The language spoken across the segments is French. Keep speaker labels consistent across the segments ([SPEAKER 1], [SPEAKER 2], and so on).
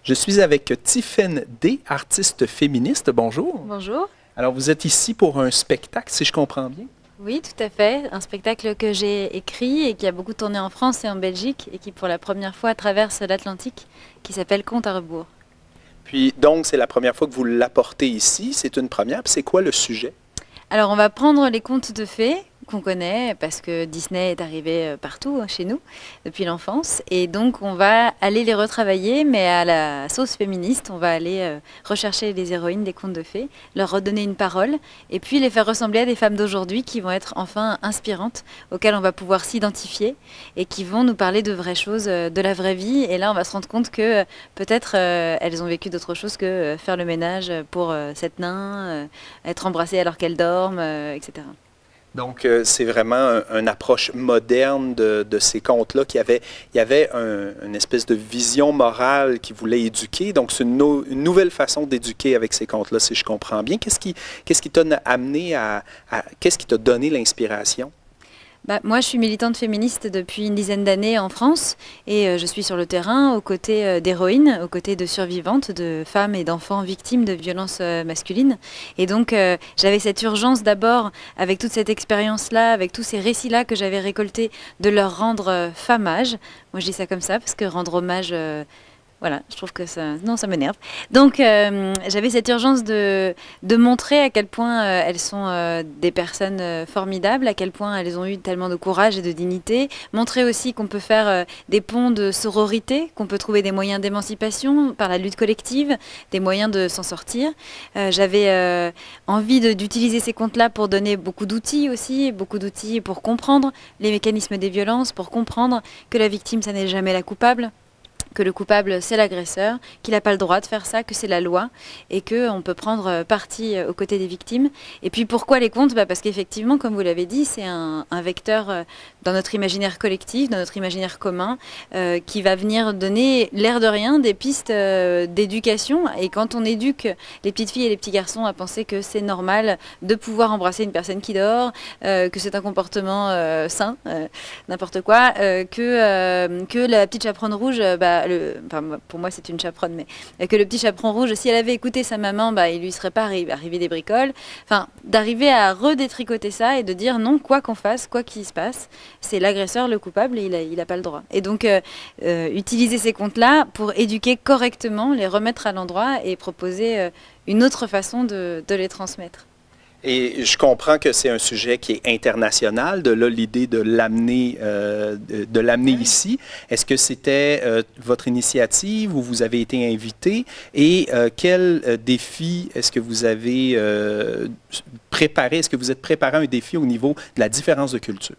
[SPEAKER 1] Je suis avec Tiffaine D, artiste féministe. Bonjour.
[SPEAKER 2] Bonjour.
[SPEAKER 1] Alors, vous êtes ici pour un spectacle, si je comprends bien?
[SPEAKER 2] Oui, tout à fait. Un spectacle que j'ai écrit et qui a beaucoup tourné en France et en Belgique et qui, pour la première fois, traverse l'Atlantique, qui s'appelle Compte à rebours.
[SPEAKER 1] Puis, donc, c'est la première fois que vous l'apportez ici. C'est une première. Puis, c'est quoi le sujet?
[SPEAKER 2] Alors, on va prendre les contes de fées qu'on connaît parce que Disney est arrivé partout chez nous depuis l'enfance et donc on va aller les retravailler mais à la sauce féministe. On va aller rechercher les héroïnes des contes de fées, leur redonner une parole et puis les faire ressembler à des femmes d'aujourd'hui qui vont être enfin inspirantes, auxquelles on va pouvoir s'identifier et qui vont nous parler de vraies choses, de la vraie vie. Et là on va se rendre compte que peut-être elles ont vécu d'autres choses que faire le ménage pour cette nain, être embrassée alors qu'elles dorment, etc.
[SPEAKER 1] Donc, c'est vraiment une approche moderne de ces contes-là. Il y avait une espèce de vision morale qui voulait éduquer. Donc, c'est une nouvelle façon d'éduquer avec ces contes-là, si je comprends bien. Qu'est-ce qui t'a amené qu'est-ce qui t'a donné l'inspiration?
[SPEAKER 2] Moi, je suis militante féministe depuis une dizaine d'années en France et je suis sur le terrain aux côtés d'héroïnes, aux côtés de survivantes, de femmes et d'enfants victimes de violences masculines. Et donc, j'avais cette urgence d'abord, avec toute cette expérience-là, avec tous ces récits-là que j'avais récoltés, de leur rendre femme-âge. Moi, je dis ça comme ça parce que rendre hommage... voilà, je trouve que ça... Non, ça m'énerve. Donc, j'avais cette urgence de montrer à quel point elles sont des personnes formidables, à quel point elles ont eu tellement de courage et de dignité. Montrer aussi qu'on peut faire des ponts de sororité, qu'on peut trouver des moyens d'émancipation par la lutte collective, des moyens de s'en sortir. J'avais envie d'utiliser ces contes-là pour donner beaucoup d'outils aussi, beaucoup d'outils pour comprendre les mécanismes des violences, pour comprendre que la victime, ça n'est jamais la coupable, que le coupable c'est l'agresseur, qu'il n'a pas le droit de faire ça, que c'est la loi et qu'on peut prendre parti aux côtés des victimes. Et puis pourquoi les contes? Parce qu'effectivement, comme vous l'avez dit, c'est un vecteur dans notre imaginaire collectif, dans notre imaginaire commun, qui va venir donner, l'air de rien, des pistes d'éducation. Et quand on éduque les petites filles et les petits garçons à penser que c'est normal de pouvoir embrasser une personne qui dort, que c'est un comportement sain, n'importe quoi, que la petite chaperonne rouge... pour moi c'est une chaperonne, mais que le petit chaperon rouge, si elle avait écouté sa maman, il lui serait pas arrivé des bricoles. Enfin, d'arriver à redétricoter ça et de dire non, quoi qu'on fasse, quoi qu'il se passe, c'est l'agresseur, le coupable, et il a pas le droit. Et donc, utiliser ces contes-là pour éduquer correctement, les remettre à l'endroit et proposer une autre façon de les transmettre.
[SPEAKER 1] Et je comprends que c'est un sujet qui est international, de là l'idée de l'amener ici. Est-ce que c'était votre initiative ou vous avez été invité? Et quel défi est-ce que vous avez préparé? Est-ce que vous êtes préparé à un défi au niveau de la différence de culture?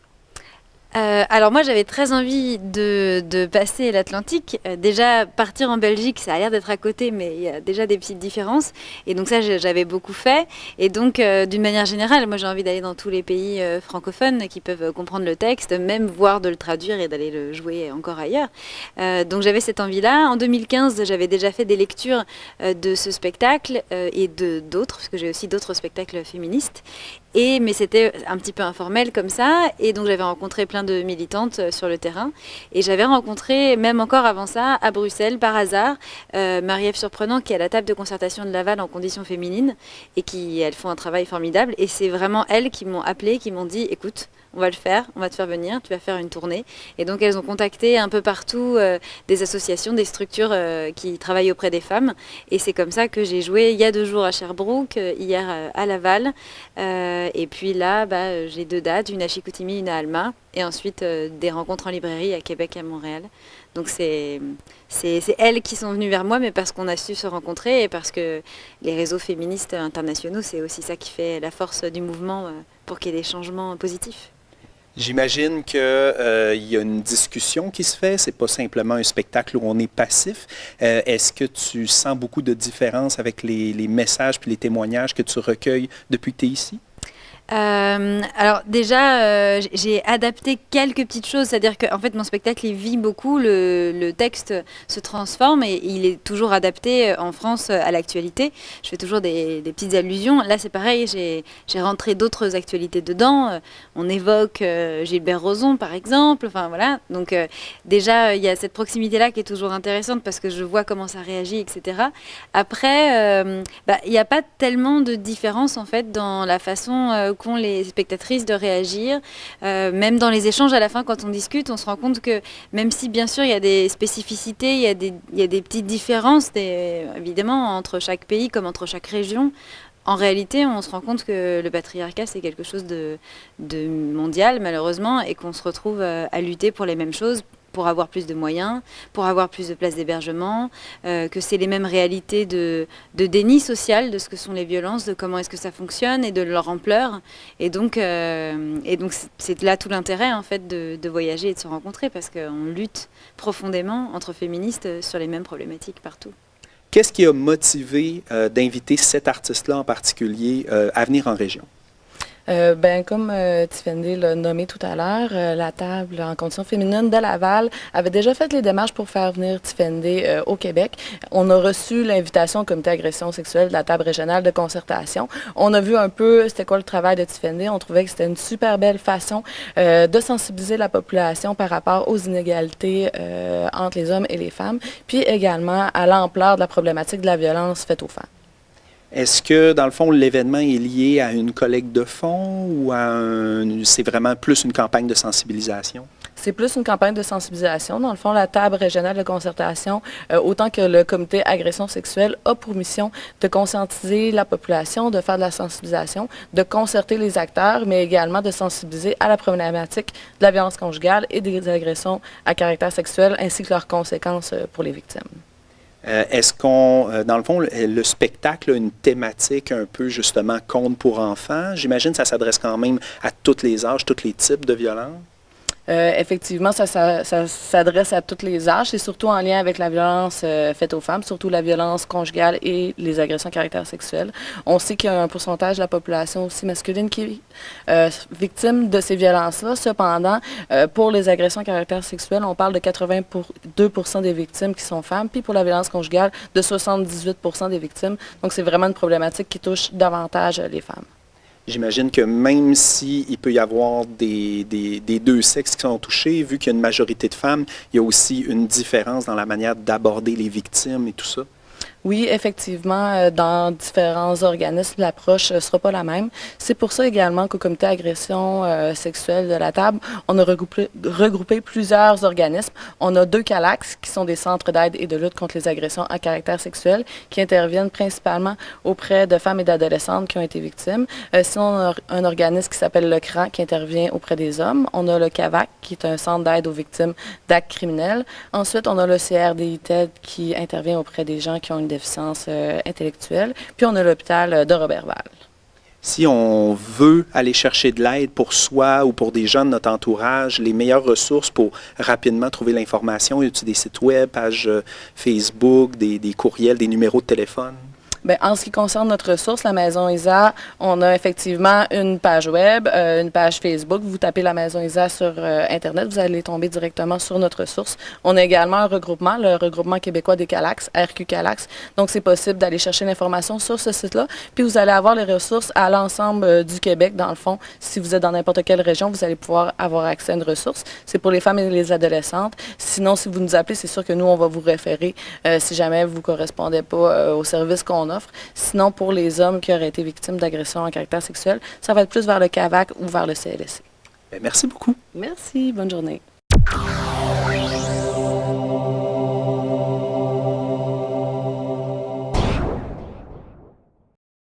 [SPEAKER 2] Alors moi j'avais très envie de passer l'Atlantique. Déjà partir en Belgique, ça a l'air d'être à côté, mais il y a déjà des petites différences. Et donc ça j'avais beaucoup fait. Et donc d'une manière générale, moi j'ai envie d'aller dans tous les pays francophones qui peuvent comprendre le texte, même voire de le traduire et d'aller le jouer encore ailleurs. Donc j'avais cette envie-là. En 2015, j'avais déjà fait des lectures de ce spectacle et d'autres, parce que j'ai aussi d'autres spectacles féministes. Mais c'était un petit peu informel comme ça, et donc j'avais rencontré plein de militantes sur le terrain, et j'avais rencontré, même encore avant ça, à Bruxelles, par hasard, Marie-Ève Surprenant, qui est à la table de concertation de Laval en conditions féminines, et elles font un travail formidable, et c'est vraiment elles qui m'ont appelé, qui m'ont dit, écoute, on va le faire, on va te faire venir, tu vas faire une tournée. Et donc elles ont contacté un peu partout des associations, des structures qui travaillent auprès des femmes. Et c'est comme ça que j'ai joué il y a 2 jours à Sherbrooke, hier à Laval. Et puis là, j'ai 2 dates, une à Chicoutimi, une à Alma. Et ensuite des rencontres en librairie à Québec et à Montréal. Donc c'est elles qui sont venues vers moi, mais parce qu'on a su se rencontrer et parce que les réseaux féministes internationaux, c'est aussi ça qui fait la force du mouvement pour qu'il y ait des changements positifs.
[SPEAKER 1] J'imagine qu'il y a une discussion qui se fait, c'est pas simplement un spectacle où on est passif. Est-ce que tu sens beaucoup de différence avec les messages puis les témoignages que tu recueilles depuis que tu es ici?
[SPEAKER 2] Alors déjà, j'ai adapté quelques petites choses, c'est-à-dire que en fait mon spectacle il vit beaucoup, le texte se transforme et il est toujours adapté en France à l'actualité. Je fais toujours des petites allusions. Là c'est pareil, j'ai rentré d'autres actualités dedans. On évoque Gilbert Rozon par exemple. Enfin voilà. Donc déjà il y a cette proximité-là qui est toujours intéressante parce que je vois comment ça réagit, etc. Après, il n'y a pas tellement de différence en fait dans la façon qu'ont les spectatrices de réagir. Même dans les échanges à la fin, quand on discute, on se rend compte que même si bien sûr il y a des spécificités, il y a des petites différences, évidemment, entre chaque pays comme entre chaque région, en réalité, on se rend compte que le patriarcat, c'est quelque chose de mondial, malheureusement, et qu'on se retrouve à lutter pour les mêmes choses, pour avoir plus de moyens, pour avoir plus de places d'hébergement, que c'est les mêmes réalités de déni social de ce que sont les violences, de comment est-ce que ça fonctionne et de leur ampleur. Et donc c'est là tout l'intérêt en fait de voyager et de se rencontrer parce qu'on lutte profondément entre féministes sur les mêmes problématiques partout.
[SPEAKER 1] Qu'est-ce qui a motivé d'inviter cet artiste-là en particulier à venir en région?
[SPEAKER 3] Comme Tiffany l'a nommé tout à l'heure, la table en conditions féminines de Laval avait déjà fait les démarches pour faire venir Tiffany au Québec. On a reçu l'invitation au comité agression sexuelle de la table régionale de concertation. On a vu un peu c'était quoi le travail de Tiffany. On trouvait que c'était une super belle façon de sensibiliser la population par rapport aux inégalités entre les hommes et les femmes, puis également à l'ampleur de la problématique de la violence faite aux femmes.
[SPEAKER 1] Est-ce que, dans le fond, l'événement est lié à une collecte de fonds ou c'est vraiment plus une campagne de sensibilisation?
[SPEAKER 3] C'est plus une campagne de sensibilisation. Dans le fond, la table régionale de concertation, autant que le comité agression sexuelle, a pour mission de conscientiser la population, de faire de la sensibilisation, de concerter les acteurs, mais également de sensibiliser à la problématique de la violence conjugale et des agressions à caractère sexuel, ainsi que leurs conséquences pour les victimes.
[SPEAKER 1] Est-ce qu'on, dans le fond, le spectacle a une thématique un peu justement conte pour enfants? J'imagine que ça s'adresse quand même à tous les âges, tous les types de violences.
[SPEAKER 3] Effectivement, ça s'adresse à tous les âges. C'est surtout en lien avec la violence faite aux femmes, surtout la violence conjugale et les agressions à caractère sexuel. On sait qu'il y a un pourcentage de la population aussi masculine qui est victime de ces violences-là. Cependant, pour les agressions à caractère sexuel, on parle de 82% des victimes qui sont femmes, puis pour la violence conjugale, de 78% des victimes. Donc, c'est vraiment une problématique qui touche davantage les femmes.
[SPEAKER 1] J'imagine que même s'il peut y avoir des deux sexes qui sont touchés, vu qu'il y a une majorité de femmes, il y a aussi une différence dans la manière d'aborder les victimes et tout ça.
[SPEAKER 3] Oui, effectivement, dans différents organismes, l'approche ne sera pas la même. C'est pour ça également qu'au comité agression sexuelle de la table, on a regroupé plusieurs organismes. On a 2 CALAX, qui sont des centres d'aide et de lutte contre les agressions à caractère sexuel, qui interviennent principalement auprès de femmes et d'adolescentes qui ont été victimes. Sinon, on a un organisme qui s'appelle le CRAN, qui intervient auprès des hommes. On a le CAVAC, qui est un centre d'aide aux victimes d'actes criminels. Ensuite, on a le CRDI-TED, qui intervient auprès des gens qui ont une déficience intellectuelle. Puis on a l'hôpital de Roberval.
[SPEAKER 1] Si on veut aller chercher de l'aide pour soi ou pour des gens de notre entourage, les meilleures ressources pour rapidement trouver l'information, y a-t-il des sites web, pages Facebook, des courriels, des numéros de téléphone?
[SPEAKER 3] Bien, en ce qui concerne notre ressource, la Maison Isa, on a effectivement une page web, une page Facebook. Vous tapez la Maison Isa sur Internet, vous allez tomber directement sur notre ressource. On a également un regroupement, le regroupement québécois des CALAX, RQ CALAX. Donc, c'est possible d'aller chercher l'information sur ce site-là. Puis, vous allez avoir les ressources à l'ensemble du Québec. Dans le fond, si vous êtes dans n'importe quelle région, vous allez pouvoir avoir accès à une ressource. C'est pour les femmes et les adolescentes. Sinon, si vous nous appelez, c'est sûr que nous, on va vous référer si jamais vous ne correspondez pas au service qu'on offre. Sinon, pour les hommes qui auraient été victimes d'agressions à caractère sexuel, ça va être plus vers le CAVAC ou vers le CLSC.
[SPEAKER 1] Merci beaucoup.
[SPEAKER 3] Merci. Bonne journée.